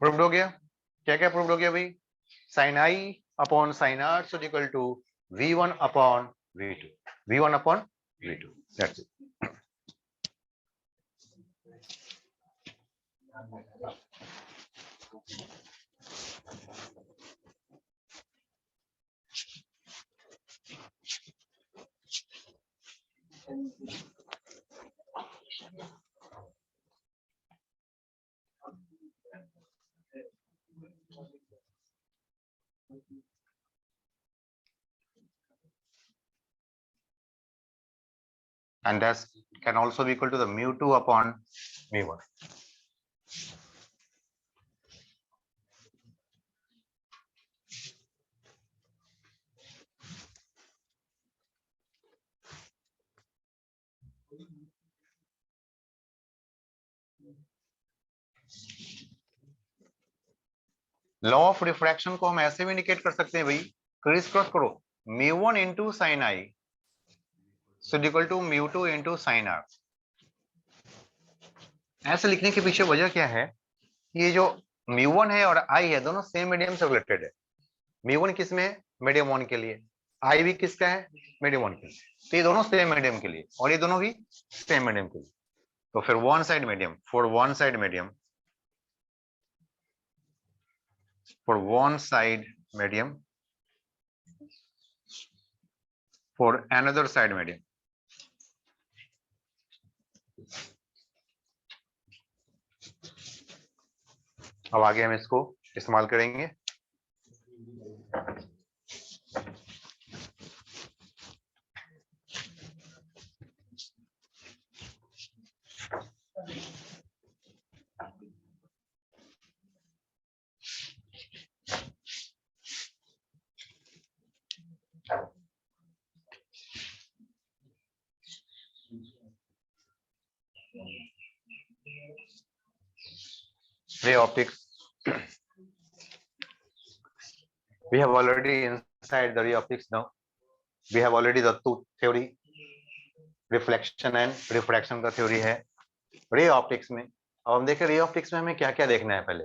Proved हो गया। क्या क्या प्रूव्ड हो गया भाई? Sine i upon sine r is equal to v1 upon v2, v1 upon v2, that's it. And that can also be equal to the mu2 upon mu1. Law of refraction को हम ऐसे भी indicate कर सकते हैं भाई, Chris cross करो, mu1 into sine i is equal to mu2 into sine r. ऐसे लिखने के पीछे वजह क्या है? ये जो mu1 है और i है दोनों सेम मीडियम से रिलेटेड है। mu1 किस में है? मीडियम 1 के लिए। i भी किसका है? मीडियम 1 के लिए। तो ये दोनों सेम मीडियम के लिए और ये दोनों भी सेम मीडियम के लिए। तो फिर one side medium, for one side medium, for one side medium, for another side medium, अब आगे हम इसको इस्तेमाल करेंगे। Ray optics. We have already inside the ray optics now. We have already the two theory, reflection and refraction का theory है ray optics में। अब हम देखें ray optics में हमें क्या क्या देखना है। पहले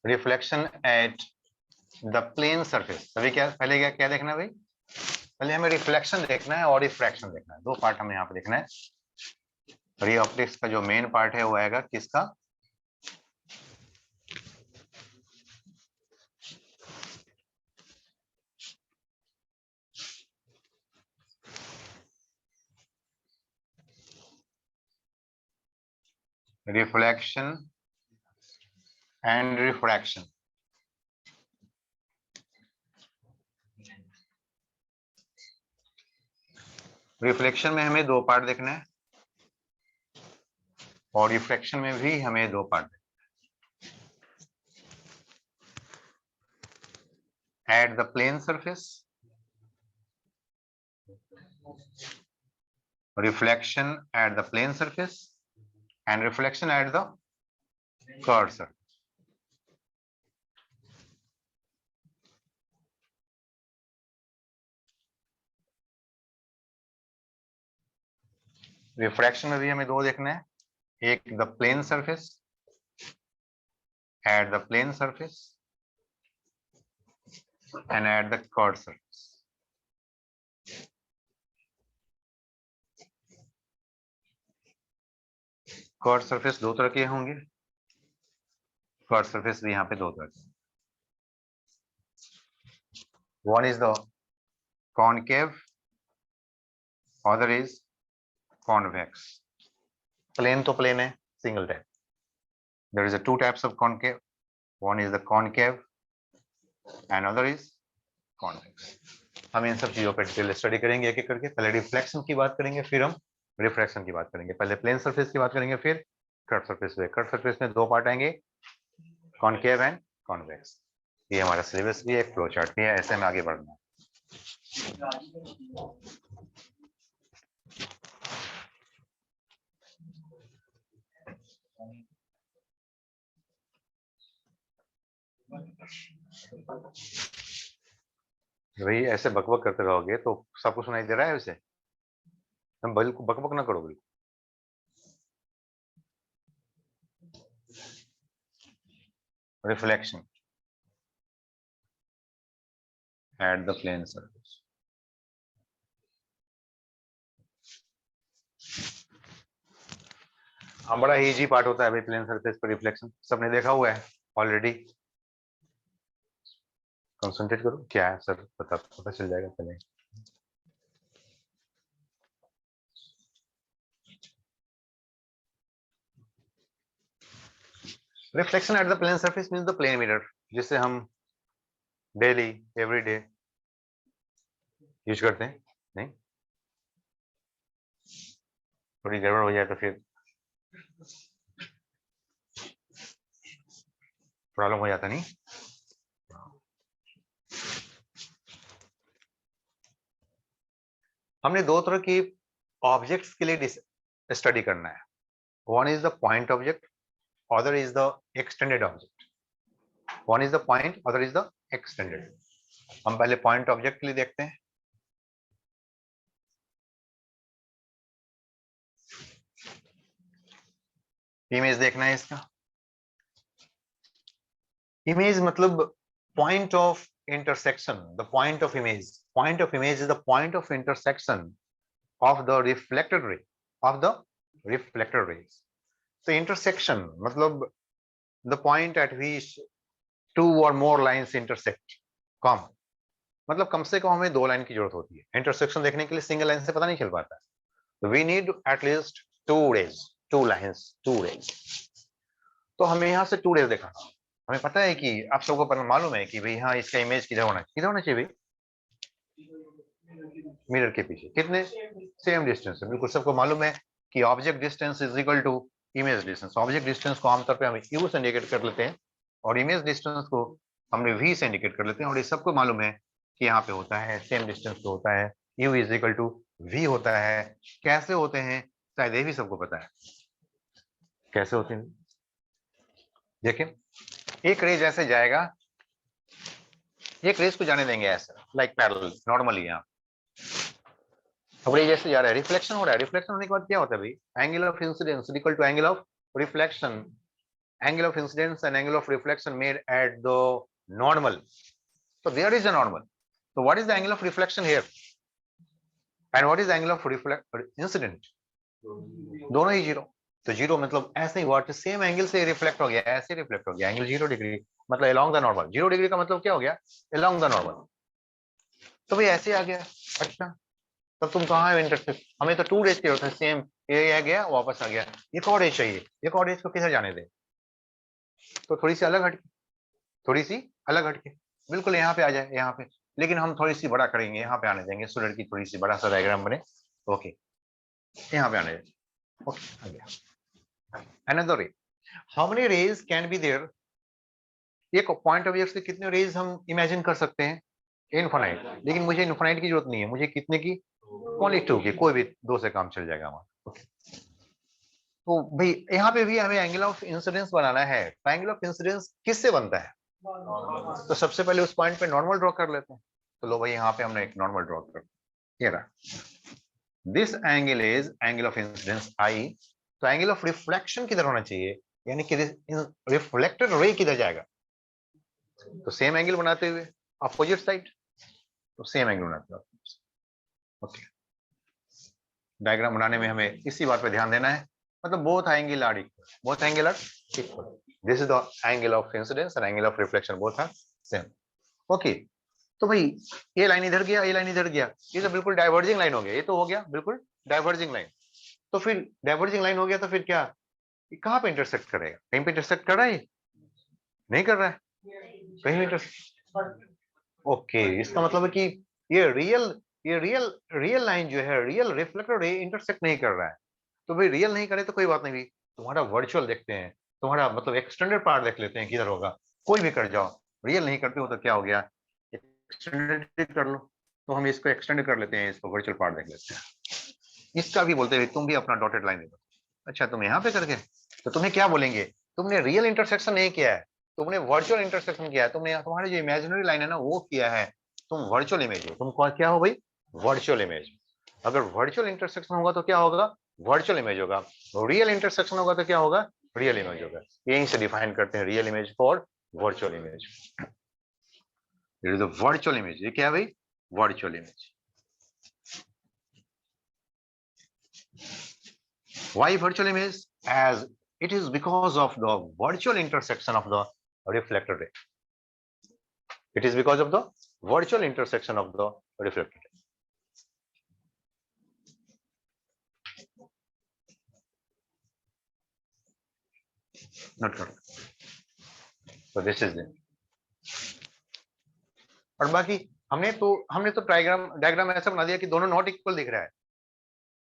reflection at the plane surface. अभी क्या पहले क्या देखना है भाई? पहले हमें रिफ्लेक्शन देखना है और रिफ्रैक्शन देखना है। दो पार्ट हमें यहाँ पे देखना है। रे ऑप्टिक्स का जो मेन पार्ट है वो आएगा किसका? Reflection and refraction. रिफ्लेक्शन में हमें दो पार्ट देखना है और रिफ्रैक्शन में भी हमें दो पार्ट देखना है। At the plane surface, reflection at the plane surface and reflection at the curve surface. Refraction में भी हमें दो देखना है, एक the plane surface, at the plane surface and at the curve surface. Curve surface दो तरह के होंगे, कर्व सरफेस भी यहाँ पे दो तरह के। One is the concave, other is convex. Plane तो प्लेन है, single type. There is a two types of concave. One is the concave and other is convex. हम इन सब चीजों पर डिटेल स्टडी करेंगे एक एक करके। पहले रिफ्लेक्शन की बात करेंगे, फिर हम रिफ्रैक्शन की बात करेंगे। पहले प्लेन सरफेस की बात करेंगे, फिर कर्व सरफेस पे। कर्व सरफेस में दो पार्ट आएंगे, कॉनकेव एंड कॉन्वेक्स। ये हमारा सिलेबस भी है, फ्लो चार्ट भी है, ऐसे में आगे बढ़ना है। भाई ऐसे बकबक करते रहोगे तो सबको सुनाई दे रहा है उसे, तुम बिल्कुल बकबक ना करो बिल्कुल। Reflection at the plane surface. हाँ, बड़ा इजी पार्ट होता है भाई प्लेन सरफेस पर रिफ्लेक्शन, सबने देखा हुआ है ऑलरेडी। कंसंट्रेट करो, क्या है सर, पता पता चल जाएगा पहले। Reflection at the plane surface means the plane mirror, जिसे हम डेली एवरी डे यूज करते हैं। नहीं, थोड़ी गड़बड़ हो जाए तो फिर प्रॉब्लम हो जाता नहीं। हमने दो तरह की ऑब्जेक्ट्स के लिए स्टडी करना है। One is the point object, other is the extended object. One is the point, other is the extended. हम पहले पॉइंट ऑब्जेक्ट के लिए देखते हैं। इमेज देखना है इसका। इमेज मतलब point of intersection, the point of image. Point of image is the point of intersection of the reflected ray, of the reflected rays. So intersection मतलब the point at which two or more lines intersect, कम मतलब कम से कम हमें दो line की जरूरत होती है। Intersection देखने के लिए सिंगल लाइन से पता नहीं चल पाता है, तो we need at least two rays, two lines, two rays. तो हमें यहाँ से टू रेज देखा। हमें पता है कि आप सबको पर मालूम है कि भाई हाँ इसका इमेज किधर होना चाहिए भाई, मिरर के पीछे कितने सेम डिस्टेंस है। बिल्कुल सबको मालूम है कि object distance is equal to image distance. Object distance को आमतौर पे हम यू से इंडिकेट कर लेते हैं और इमेज डिस्टेंस को हमने वी से इंडिकेट कर लेते हैं। और ये सबको मालूम है कि यहाँ पे होता है सेम डिस्टेंस तो होता है u is equal to v होता है। कैसे होते हैं शायद ये भी सबको पता है कैसे होते हैं। देखिए एक रेज ऐसे जाएगा, एक रेज को जाने देंगे ऐसे लाइक पैरेलल नॉर्मली। यहाँ अब ये जैसे जा रहा है, रिफ्लेक्शन हो रहा है। रिफ्लेक्शन होने के बाद क्या होता है भाई, angle of incidence equal to angle of reflection. Angle of incidence and angle of reflection made at the normal, so there is a normal. So what is the angle of reflection here and what is the angle of incident? दोनों ही zero. तो zero मतलब ऐसे ही what same angle से reflect हो गया, ऐसे reflect हो गया एंगल 0 डिग्री, मतलब अलोंग द नॉर्मल। 0 डिग्री का मतलब क्या हो गया, अलोंग द नॉर्मल। तो भाई ऐसे आ गया। अच्छा तब तुम कहाँ है इंटरसेक्ट, हमें तो टू रेज की जरूरत है, सेम ये आ गया वापस आ गया, एक और रेज चाहिए। एक और रेज को किधर जाने दे, तो थोड़ी सी अलग हटके, थोड़ी सी अलग हटके, बिल्कुल यहाँ पे आ जाए यहाँ पे, लेकिन हम थोड़ी सी बड़ा करेंगे, यहाँ पे आने देंगे सो की थोड़ी सी बड़ा सा डायग्राम बने। ओके यहाँ पे आने देंगे। ओके आ गया। Another ray, how many rays can be there. एक पॉइंट ऑफ व्यू से कितने रेज हम इमेजिन कर सकते हैं, इनफाइनाइट। लेकिन मुझे इनफाइनाइट की जरूरत नहीं है, मुझे कितने की, ओनली टू की, कोई भी दो से काम चल जाएगा हमारा। ओके तो भाई यहाँ पे भी हमें एंगल ऑफ इंसिडेंस बनाना है। तो एंगल ऑफ इंसिडेंस किससे बनता है, तो सबसे पहले उस पॉइंट पे नॉर्मल ड्रॉ कर लेते हैं। तो लो भाई यहाँ पे हमने एक नॉर्मल ड्रॉ कर, ये रहा। This angle is angle of incidence I. तो एंगल ऑफ रिफ्लेक्शन किधर होना चाहिए, यानी कि रिफ्लेक्टेड रे किधर जाएगा, तो सेम एंगल बनाते हुए अपोजिट साइड, तो सेम एंगल बनाते हुए। ओके डायग्राम बनाने में हमें इसी बात पे ध्यान देना है, मतलब both angle are equal, both angle are equal. This is the angle of incidence and angle of reflection, both are same. Okay तो भाई ये लाइन इधर गया, ये लाइन इधर गया, ये तो बिल्कुल डाइवर्जिंग लाइन हो गया, ये तो हो गया बिल्कुल डाइवर्जिंग लाइन। तो फिर डाइवर्जिंग लाइन हो गया तो फिर क्या, ये कहाँ पे इंटरसेक्ट करेगा, कहीं पे इंटरसेक्ट कर रहा है, नहीं कर रहा है कहीं इंटरसेक्ट। ओके इसका मतलब है कि ये रियल रियल लाइन जो है, रियल रिफ्लेक्टर रे इंटरसेक्ट नहीं कर रहा है। तो भाई रियल नहीं करे तो कोई बात नहीं भी, तुम्हारा वर्चुअल देखते हैं, तुम्हारा मतलब एक्सटेंडेड पार्ट देख लेते हैं किधर होगा, कोई भी कर जाओ। रियल नहीं करते हो तो क्या हो गया, एक्सटेंडेड कर लो। तो हम इसको एक्सटेंड कर लेते हैं, इसको वर्चुअल पार्ट देख लेते हैं। इसका भी बोलते हैं तुम भी अपना डॉटेड लाइन दे दो। अच्छा तुम यहाँ पे करके, तो तुम्हें क्या बोलेंगे, तुमने रियल इंटरसेक्शन नहीं किया है, तुमने वर्चुअल इंटरसेक्शन किया है, तुमने तुम्हारी जो इमेजिनरी लाइन है ना वो किया है। तुम वर्चुअल इमेज हो, तुम क्या हो भाई, वर्चुअल इमेज। अगर वर्चुअल इंटरसेक्शन होगा तो क्या होगा, वर्चुअल इमेज होगा। रियल इंटरसेक्शन होगा तो क्या होगा, रियल इमेज होगा। यहीं से डिफाइन करते हैं रियल इमेज को और virtual image. It is a virtual image. ये क्या है भाई, virtual image. Why virtual image? As it is because of the virtual intersection of the reflected ray. It is because of the virtual intersection of the reflected ray. Not correct. So this is it. और बाकी हमने तो diagram ऐसा बना दिया कि दोनों not equal दिख रहा है।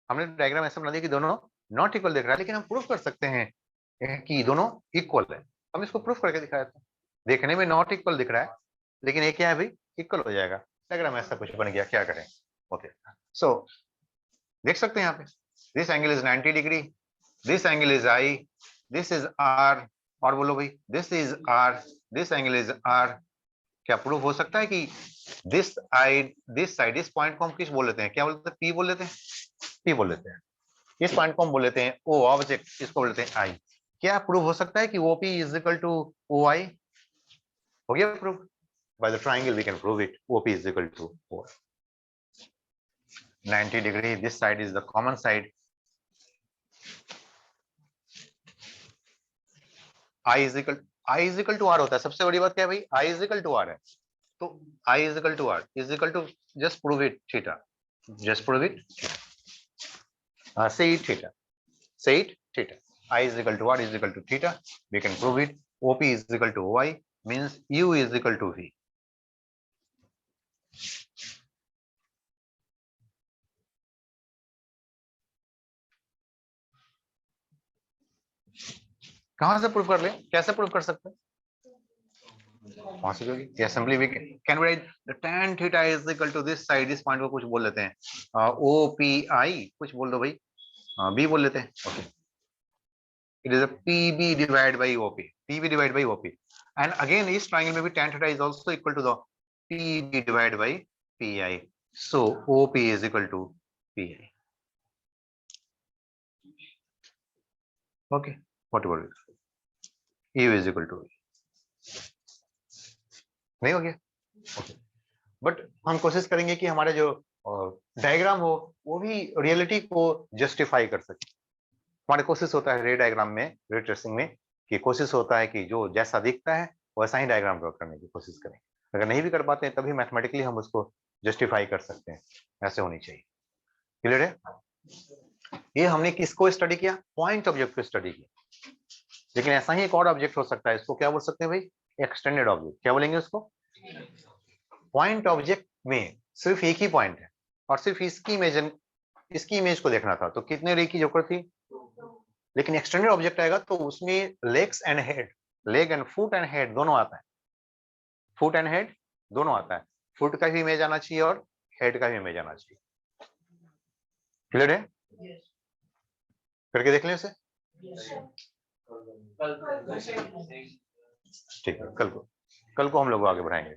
हमने डायग्राम ऐसा बना दिया कि दोनों नॉट इक्वल दिख रहा है, लेकिन हम प्रूफ कर सकते हैं कि दोनों इक्वल है। हम इसको प्रूफ करके दिखाया था। देखने में नॉट इक्वल दिख रहा है, लेकिन ये क्या है भाई, इक्वल हो जाएगा। डायग्राम ऐसा कुछ बन गया, क्या करें। ओके, सो देख सकते हैं यहाँ पे, this angle is 90 degree, this angle is i, this is r, और बोलो भाई this is r, this angle is r. क्या प्रूफ हो सकता है कि दिस साइड, इस पॉइंट को हम किस बोल लेते हैं, क्या बोलते हैं, पी बोल लेते हैं, पी बोल लेते हैं। इस पॉइंट को हम बोल लेते हैं ओ ऑब्जेक्ट, इसको बोल लेते हैं आई। क्या प्रूफ हो सकता है कि OP is equal to OI आई? हो गया proof. By the triangle we can prove it, OP is equal to O. 90 degree, this side is the common side. I is equal to R होता है। सबसे बड़ी बात क्या है भाई, I is equal to R है, तो I is equal to R is equal to, just prove it theta, just prove it, say it theta, say it theta. I is equal to R is equal to theta, we can prove it. OP is equal to OI, means U is equal to V. कहां से prove कर ले, कैसे prove कर सकते हैं? Possibly, yeah, simply we can write the tan theta is equal to this side, इस point को कुछ बोल लेते हैं OPI, कुछ बोल दो भाई, B बोल लेते हैं। Okay, it is a PB divided by OP, PB divided by OP, and again इस triangle में भी tan theta is also equal to the PB divided by PI, so OP is equal to PI. Okay, whatever it is, U is equal to V. नहीं हो गया? Okay, but हम कोशिश करेंगे कि हमारे जो डायग्राम हो वो भी रियलिटी को जस्टिफाई कर सके। हमारी कोशिश होता है रे डायग्राम में, रे ट्रेसिंग में, कि कोशिश होता है कि जो जैसा दिखता है वैसा ही डायग्राम ड्रॉ करने की कोशिश करें। अगर नहीं भी कर पाते हैं तभी मैथमेटिकली हम उसको जस्टिफाई कर सकते हैं। ऐसे होनी चाहिए। क्लियर है? ये हमने किसको स्टडी किया, पॉइंट ऑब्जेक्ट को स्टडी किया, लेकिन ऐसा ही एक और ऑब्जेक्ट हो सकता है, इसको क्या बोल सकते हैं भाई, एक्सटेंडेड ऑब्जेक्ट। क्या बोलेंगे उसको? पॉइंट ऑब्जेक्ट में सिर्फ एक ही पॉइंट है और सिर्फ इसकी इमेज को देखना था, तो कितने रे की जरूरत थी? लेकिन एक्सटेंडेड ऑब्जेक्ट आएगा तो उसमें legs and head, leg and foot and head दोनों आता है, फुट एंड हेड दोनों आता है। फुट का भी इमेज आना चाहिए और हेड का भी इमेज आना चाहिए। क्लियर है? करके देख लें इसे। ठीक है, कल को हम लोग आगे बढ़ाएंगे।